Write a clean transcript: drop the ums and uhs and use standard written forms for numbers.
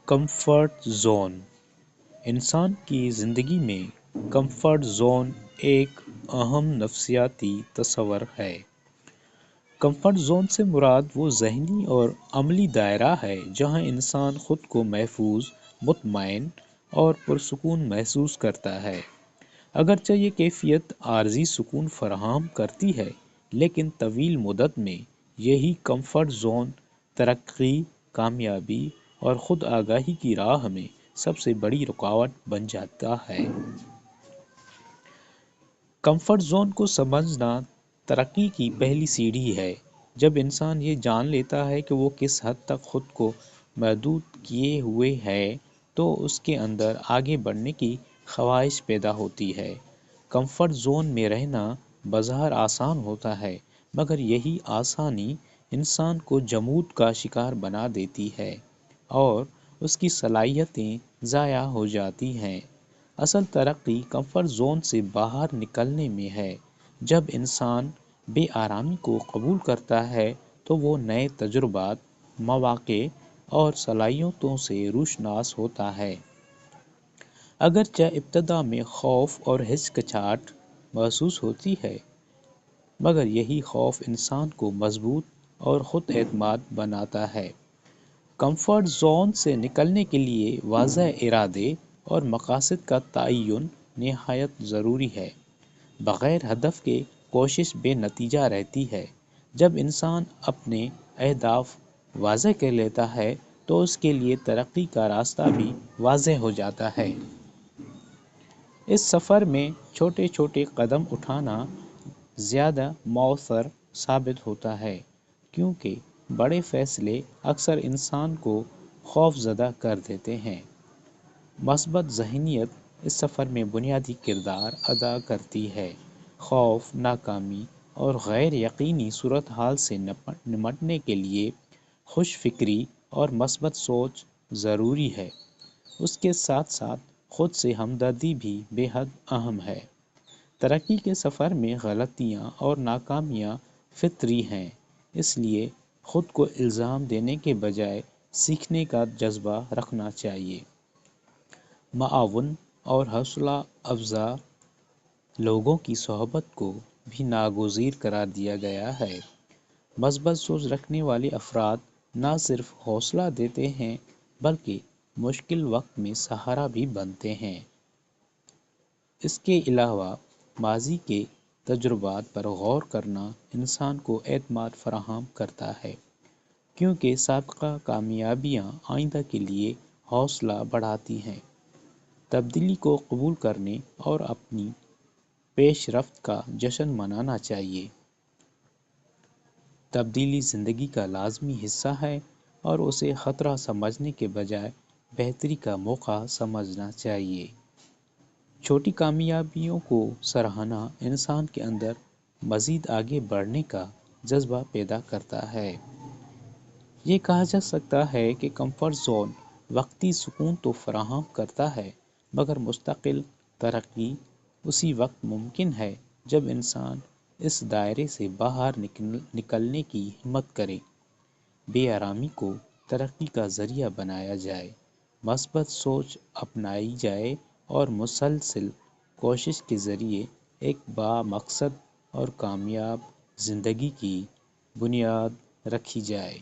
Comfort zone انسان کی زندگی میں کمفرٹ زون ایک اہم نفسیاتی تصور ہے۔ کمفرٹ زون سے مراد وہ ذہنی اور عملی دائرہ ہے جہاں انسان خود کو محفوظ، مطمئن اور پرسکون محسوس کرتا ہے۔ اگرچہ یہ کیفیت عارضی سکون فراہم کرتی ہے، لیکن طویل مدت میں یہی کمفرٹ زون ترقی، کامیابی اور خود آگاہی کی راہ میں سب سے بڑی رکاوٹ بن جاتا ہے۔ کمفرٹ زون کو سمجھنا ترقی کی پہلی سیڑھی ہے۔ جب انسان یہ جان لیتا ہے کہ وہ کس حد تک خود کو محدود کیے ہوئے ہے تو اس کے اندر آگے بڑھنے کی خواہش پیدا ہوتی ہے۔ کمفرٹ زون میں رہنا بظاہر آسان ہوتا ہے، مگر یہی آسانی انسان کو جمود کا شکار بنا دیتی ہے اور اس کی صلاحیتیں ضائع ہو جاتی ہیں۔ اصل ترقی کمفرٹ زون سے باہر نکلنے میں ہے۔ جب انسان بے آرامی کو قبول کرتا ہے تو وہ نئے تجربات، مواقع اور صلاحیتوں سے روشناس ہوتا ہے۔ اگرچہ ابتدا میں خوف اور ہچکچاہٹ محسوس ہوتی ہے، مگر یہی خوف انسان کو مضبوط اور خود اعتماد بناتا ہے۔ کمفرٹ زون سے نکلنے کے لیے واضح ارادے اور مقاصد کا تعین نہایت ضروری ہے۔ بغیر ہدف کے کوشش بے نتیجہ رہتی ہے۔ جب انسان اپنے اہداف واضح کر لیتا ہے تو اس کے لیے ترقی کا راستہ بھی واضح ہو جاتا ہے۔ اس سفر میں چھوٹے چھوٹے قدم اٹھانا زیادہ مؤثر ثابت ہوتا ہے، کیونکہ بڑے فیصلے اکثر انسان کو خوف زدہ کر دیتے ہیں۔ مثبت ذہنیت اس سفر میں بنیادی کردار ادا کرتی ہے۔ خوف، ناکامی اور غیر یقینی صورتحال سے نمٹنے کے لیے خوش فکری اور مثبت سوچ ضروری ہے۔ اس کے ساتھ ساتھ خود سے ہمدردی بھی بے حد اہم ہے۔ ترقی کے سفر میں غلطیاں اور ناکامیاں فطری ہیں، اس لیے خود کو الزام دینے کے بجائے سیکھنے کا جذبہ رکھنا چاہیے۔ معاون اور حوصلہ افزا لوگوں کی صحبت کو بھی ناگزیر قرار دیا گیا ہے۔ مثبت سوچ رکھنے والے افراد نہ صرف حوصلہ دیتے ہیں بلکہ مشکل وقت میں سہارا بھی بنتے ہیں۔ اس کے علاوہ ماضی کے تجربات پر غور کرنا انسان کو اعتماد فراہم کرتا ہے، کیونکہ سابقہ کامیابیاں آئندہ کے لیے حوصلہ بڑھاتی ہیں۔ تبدیلی کو قبول کرنے اور اپنی پیش رفت کا جشن منانا چاہیے۔ تبدیلی زندگی کا لازمی حصہ ہے اور اسے خطرہ سمجھنے کے بجائے بہتری کا موقع سمجھنا چاہیے۔ چھوٹی کامیابیوں کو سراہنا انسان کے اندر مزید آگے بڑھنے کا جذبہ پیدا کرتا ہے۔ یہ کہا جا سکتا ہے کہ کمفرٹ زون وقتی سکون تو فراہم کرتا ہے، مگر مستقل ترقی اسی وقت ممکن ہے جب انسان اس دائرے سے باہر نکلنے کی ہمت کرے، بے آرامی کو ترقی کا ذریعہ بنایا جائے، مثبت سوچ اپنائی جائے اور مسلسل کوشش کے ذریعے ایک بامقصد اور کامیاب زندگی کی بنیاد رکھی جائے۔